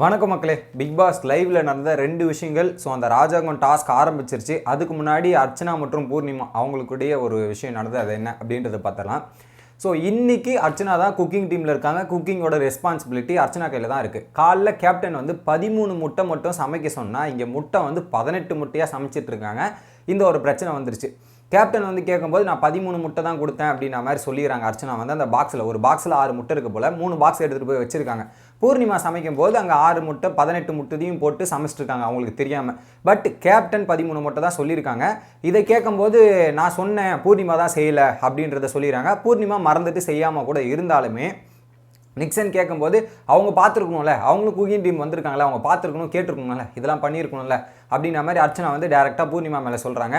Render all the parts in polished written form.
வணக்கம் மக்களே. Big pass லைவ்ல நடந்த 2 விஷயங்கள். ஸோ அந்த ராஜாங்கம் டாஸ்க் ஆரம்பிச்சிருச்சு. அதுக்கு முன்னாடி அர்ச்சனா மற்றும் பூர்ணிமா அவங்களுக்குடைய ஒரு விஷயம் நடந்தது. அது என்ன அப்படின்றத பார்த்தலாம். ஸோ இன்னைக்கு அர்ச்சனா தான் குக்கிங் டீமில் இருக்காங்க. குக்கிங்கோட ரெஸ்பான்சிபிலிட்டி அர்ச்சனா கையில் தான் இருக்குது. காலைல கேப்டன் வந்து 13 முட்டை மட்டும் சமைக்க சொன்னால் இங்கே முட்டை வந்து 18 முட்டையாக சமைச்சிட்டு இருக்காங்க. இந்த ஒரு பிரச்சனை வந்துருச்சு. கேப்டன் வந்து கேட்கும்போது நான் 13 முட்டை தான் கொடுத்தேன் அப்படின்ற மாதிரி சொல்லிடுறாங்க. அர்ச்சனா வந்து அந்த ஒரு பாக்ஸில் 6 முட்டை இருக்குது போல் 3 பாக்ஸ் எடுத்துகிட்டு போய் வச்சுருக்காங்க. பூர்ணிமா சமைக்கும் போது அங்கே 6 முட்டை 18 முட்டையும் போட்டு சமைச்சிட்ருக்காங்க அவங்களுக்கு தெரியாமல். பட் கேப்டன் 13 முட்டை தான் சொல்லியிருக்காங்க. இதை கேட்கும்போது நான் சொன்னேன் பூர்ணிமா தான் செய்யலை அப்படின்றத சொல்லிடுறாங்க. பூர்ணிமா மறந்துட்டு செய்யாமல் கூட இருந்தாலுமே நிக்சன் கேட்கும்போது அவங்க பார்த்துருக்கணும்ல, அவங்களும் குக்கிங் டீம் வந்திருக்காங்களே, அவங்க பார்த்துருக்கணும் கேட்டிருக்கணும்ல, இதெல்லாம் பண்ணியிருக்கணும்ல அப்படின்ற மாதிரி அர்ச்சனா வந்து டேரெக்டாக பூர்ணிமா மேலே சொல்கிறாங்க.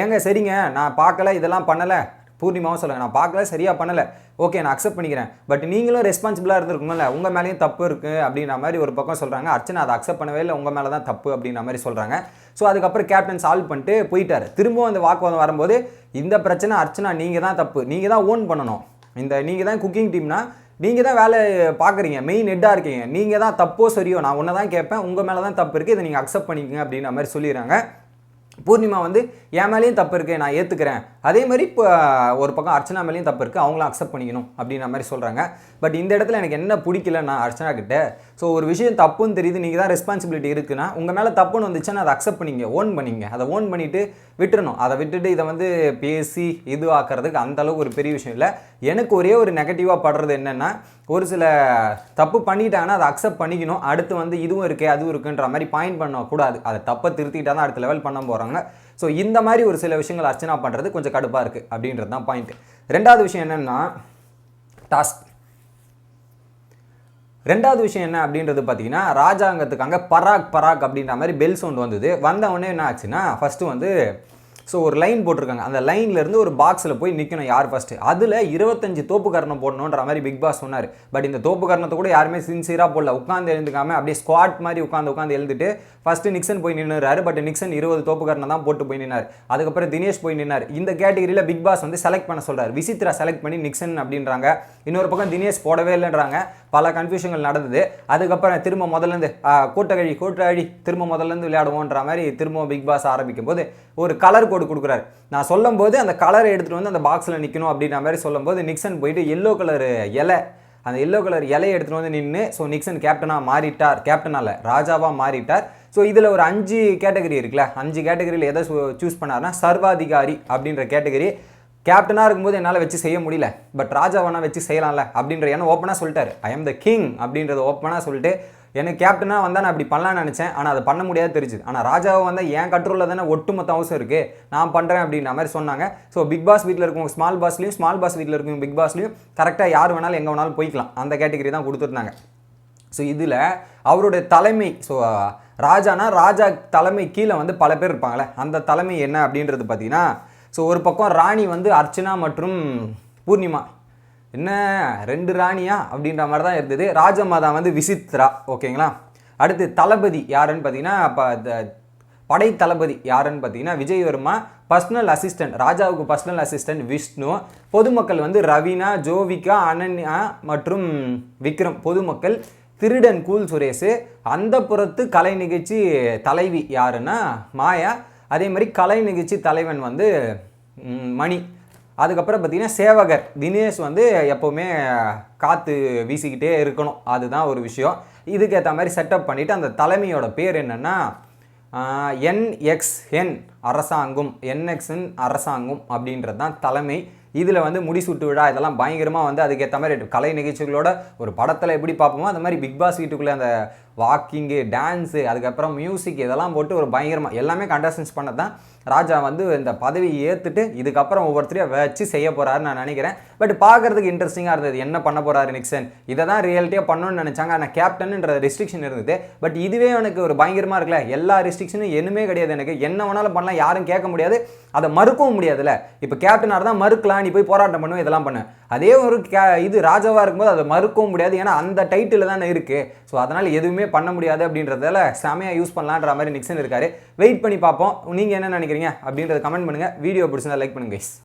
ஏங்க சரிங்க நான் பார்க்கல, இதெல்லாம் பண்ணலை. பூர்ணிமாவும் சொல்லுங்கள் நான் பார்க்கல, சரியாக பண்ணலை, ஓகே நான் அக்செப்ட் பண்ணிக்கிறேன், பட் நீங்களும் ரெஸ்பான்சிபிளாக இருந்திருக்கணும்ல, உங்கள் மேலேயும் தப்பு இருக்குது அப்படின்ற மாதிரி ஒரு பக்கம் சொல்கிறாங்க. அர்ச்சனா அதை அக்செப்ட் பண்ணவே இல்லை, உங்கள் மேலே தான் தப்பு அப்படின்ற மாதிரி சொல்கிறாங்க. ஸோ அதுக்கப்புறம் கேப்டன் சால்வ் பண்ணிட்டு போயிட்டார். திரும்பவும் அந்த வாக்குவாதம் வரும்போது இந்த பிரச்சனை அர்ச்சனா நீங்கள் தான் தப்பு, நீங்கள் தான் ஓன் பண்ணணும், நீங்கள் தான் குக்கிங் டீம்னா நீங்கள் தான் வேலை பார்க்குறீங்க, மெயின் ஹெட்டாக இருக்கீங்க, நீங்கள் தான் தப்போ சரியோ நான் ஒன்று தான் கேட்பேன், உங்கள் மேலே தான் தப்பு இருக்குது, இதை நீங்கள் அக்செப்ட் பண்ணிக்கங்க அப்படின்ற மாதிரி சொல்லிடுறாங்க. பூர்ணிமா வந்து என் மேலேயும் தப்பு இருக்குது நான் ஏற்றுக்கிறேன், அதே மாதிரி இப்போ ஒரு பக்கம் அர்ச்சனா மேலேயும் தப்பு இருக்குது, அவங்களும் அக்செப்ட் பண்ணிக்கணும் அப்படின்ற மாதிரி சொல்கிறாங்க. பட் இந்த இடத்துல எனக்கு என்ன பிடிக்கலன்னா அர்ச்சனா கிட்ட, ஸோ ஒரு விஷயம் தப்புன்னு தெரியுது, நீங்கள் தான் ரெஸ்பான்சிபிலிட்டி இருக்குன்னா உங்கள் மேலே தப்புன்னு வந்துச்சுன்னா அதை அக்செப்ட் பண்ணிங்க, ஓன் பண்ணிங்க, அதை ஓன் பண்ணிவிட்டு விட்டுறணும். அதை விட்டுட்டு இதை வந்து பேசி இது ஆக்கிறதுக்கு அந்தளவுக்கு ஒரு பெரிய விஷயம் இல்லை. எனக்கு ஒரே ஒரு நெகட்டிவாக படுறது என்னென்னா, ஒரு சில தப்பு பண்ணிட்டாங்கன்னா அதை அக்செப்ட் பண்ணிக்கணும், அடுத்து வந்து இதுவும் இருக்கே அதுவும் இருக்குன்ற மாதிரி பாயிண்ட் பண்ணக்கூடாது. அதை தப்பை திருத்திட்டா தான் அடுத்த லெவல் பண்ண போகிறாங்க. ஸோ இந்த மாதிரி ஒரு சில விஷயங்கள் அர்ச்சனா பண்ணுறது கொஞ்சம் கடுப்பாக இருக்குது அப்படின்றது தான் பாயிண்ட். ரெண்டாவது விஷயம் என்னென்னா டாஸ்க். ரெண்டாவது விஷயம் என்ன அப்படின்றது பார்த்தீங்கன்னா, ராஜாங்கத்துக்காங்க பராக் அப்படின்ற மாதிரி பெல் சவுண்ட் வந்தது. வந்தவொடனே என்ன ஆச்சுன்னா, ஃபஸ்ட்டு வந்து ஸோ ஒரு லைன் போட்டிருக்காங்க, அந்த லைன்லேருந்து ஒரு பாக்ஸில் போய் நிற்கணும் யார் ஃபஸ்ட்டு, அதில் 25 தோப்புக்கரணம் போடணுன்ற மாதிரி பிக் பாஸ் சொன்னார். பட் இந்த தோப்புக்கரணத்தை கூட யாருமே சின்சியராக போடல, உட்காந்து எழுந்துக்காமல் அப்படியே ஸ்குவாட் மாதிரி உட்காந்து எழுந்துட்டு ஃபஸ்ட்டு நிக்சன் போய் நின்றுறாரு. பட் நிக்சன் 20 தோப்புக்கரணம் தான் போட்டு போய் நின்னார். அதுக்கப்புறம் தினேஷ் போய் நின்னார். இந்த கேட்டகரியில் பிக் பாஸ் வந்து செலக்ட் பண்ண சொல்கிறார். விசித்ரா செலக்ட் பண்ணி நிக்சன் அப்படின்றாங்க. இன்னொரு பக்கம் தினேஷ் போடவே இல்லைன்றாங்க. பல கன்ஃபியூஷன்கள் நடந்தது. அதுக்கப்புறம் திரும்ப முதல்லேருந்து கூட்டழி திரும்ப முதல்லேருந்து விளையாடுவோன்ற மாதிரி திரும்ப பிக் பாஸ் ஆரம்பிக்கும் போது ஒரு கலர் கோடு கொடுக்குறாரு. நான் சொல்லும் போது அந்த கலரை எடுத்துகிட்டு வந்து அந்த பாக்ஸில் நிற்கணும் அப்படின்ற மாதிரி சொல்லும் போது நிக்சன் போயிட்டு எல்லோ கலர் இலை, அந்த எல்லோ கலர் இலையை எடுத்துகிட்டு வந்து நின்று ஸோ நிக்சன் கேப்டனாக மாறிட்டார், கேப்டனால ராஜாவாக மாறிட்டார். ஸோ இதில் ஒரு 5 கேட்டகரி இருக்குல்ல, 5 கேட்டகரியில் எதை சூஸ் பண்ணார்னா சர்வாதிகாரி அப்படின்ற கேட்டகரி. கேப்டனாக இருக்கும்போது என்னால் வச்சு செய்ய முடியல, பட் ராஜாவானா வச்சு செய்யலாம்ல அப்படின்ற என்ன ஓப்பனாக சொல்லிட்டாரு. ஐ எம் த கிங் அப்படின்றத ஓப்பனாக சொல்லிட்டு எனக்கு கேப்டனாக வந்தால் நான் அப்படி பண்ணலான்னு நினச்சேன், ஆனால் அதை பண்ண முடியாது தெரிஞ்சுது. ஆனால் ராஜாவை வந்தால் என் கண்ட்ரோலில் தானே ஒட்டுமொத்த அவசரம் இருக்குது, நான் பண்ணுறேன் அப்படின்ற மாதிரி சொன்னாங்க. ஸோ பிக் பாஸ் வீட்டில் இருக்கவங்க ஸ்மால் பாஸ் வீட்டில் இருக்கவங்க பிக் பாஸ்லையும் கரெக்டாக யார் வேணாலும் எங்கே வேணாலும் போய்க்கலாம், அந்த கேட்டகரி தான் கொடுத்துருந்தாங்க. ஸோ இதில் அவருடைய தலைமை, ஸோ ராஜானா ராஜா தலைமை கீழே வந்து பல பேர் இருப்பாங்களே, அந்த தலைமை என்ன அப்படின்றது பார்த்தீங்கன்னா, ஸோ ஒரு பக்கம் ராணி வந்து அர்ச்சனா மற்றும் பூர்ணிமா, என்ன 2 ராணியா அப்படின்ற மாதிரி தான் இருந்தது. ராஜமாதா வந்து விசித்ரா, ஓகேங்களா. அடுத்து தளபதி யாருன்னு பார்த்தீங்கன்னா, படை தளபதி யாருன்னு பார்த்தீங்கன்னா விஜயவர்மா. பர்சனல் அசிஸ்டன்ட் ராஜாவுக்கு பர்சனல் அசிஸ்டன்ட் விஷ்ணு. பொதுமக்கள் வந்து ரவீனா, ஜோவிகா, அனன்யா மற்றும் விக்ரம் பொதுமக்கள். திருடன் கூல் சுரேஷ். அந்த புறத்து கலை நிகழ்ச்சி தலைவி யாருன்னா மாயா. அதே மாதிரி கலை நிகழ்ச்சி தலைவன் வந்து மணி. அதுக்கப்புறம் பார்த்தீங்கன்னா சேவகர் தினேஷ் வந்து எப்போவுமே காற்று வீசிக்கிட்டே இருக்கணும், அதுதான் ஒரு விஷயம். இதுக்கேற்ற மாதிரி செட்டப் பண்ணிவிட்டு அந்த தலைமையோட பேர் என்னென்னா NXN அரசாங்கம், NXN அரசாங்கம் அப்படின்றது தான் தலைமை. இதில் வந்து முடிசூட்டு விழா இதெல்லாம் பயங்கரமாக வந்து அதுக்கேற்ற மாதிரி கலை நிகழ்ச்சிகளோட ஒரு படத்தில் எப்படி பார்ப்போமோ அந்த மாதிரி பிக் பாஸ் வீட்டுக்குள்ளே அந்த வாக்கிங்கு, டான்ஸு, அதுக்கப்புறம் மியூசிக் இதெல்லாம் போட்டு ஒரு பயங்கரமாக எல்லாமே கண்டஸ்டன்ஸ் பண்ண தான் ராஜா வந்து இந்த பதவியை ஏற்றுட்டு இதுக்கப்புறம் ஒவ்வொருத்தரையும் வச்சு செய்ய போகிறாருன்னு நான் நினைக்கிறேன். பட் பார்க்குறதுக்கு இன்ட்ரெஸ்டிங்காக இருந்தது, என்ன பண்ண போகிறாரு நிக்சன், இதை தான் ரியாலிட்டியாக பண்ணணும்னு நினச்சாங்க. ஆனால் கேப்டன்ன்ற ரெஸ்ட்ரிக்ஷன் இருந்தது. பட் இதுவே எனக்கு ஒரு பயங்கரமாக இருக்குல்ல, எல்லா ரெஸ்ட்ரிக்ஷனும் எதுவுமே கிடையாது, எனக்கு என்ன வேணாலும் பண்ணலாம், யாரும் கேட்க முடியாது, அதை மறுக்கவும் முடியாதுல்ல. இப்போ கேப்டனாக தான் மறுக்கலாம், நீ போய் போராட்டம் பண்ணுவேன் இதெல்லாம் பண்ணு. அதே ஒரு இது ராஜாவாக இருக்கும்போது அதை மறுக்கவும் முடியாது, ஏன்னா அந்த டைட்டில் தானே இருக்குது. ஸோ அதனால் எதுவுமே பண்ண முடியாது அப்படின்றதால செமையாக யூஸ் பண்ணலான்ற மாதிரி நிக்சன் இருக்காரு. வெயிட் பண்ணி பார்ப்போம். நீங்கள் என்ன நினைக்கிறீங்க அப்படின்றத கமெண்ட் பண்ணுங்கள். வீடியோ பிடிச்சிருந்தா லைக் பண்ணுங்க கைஸ்.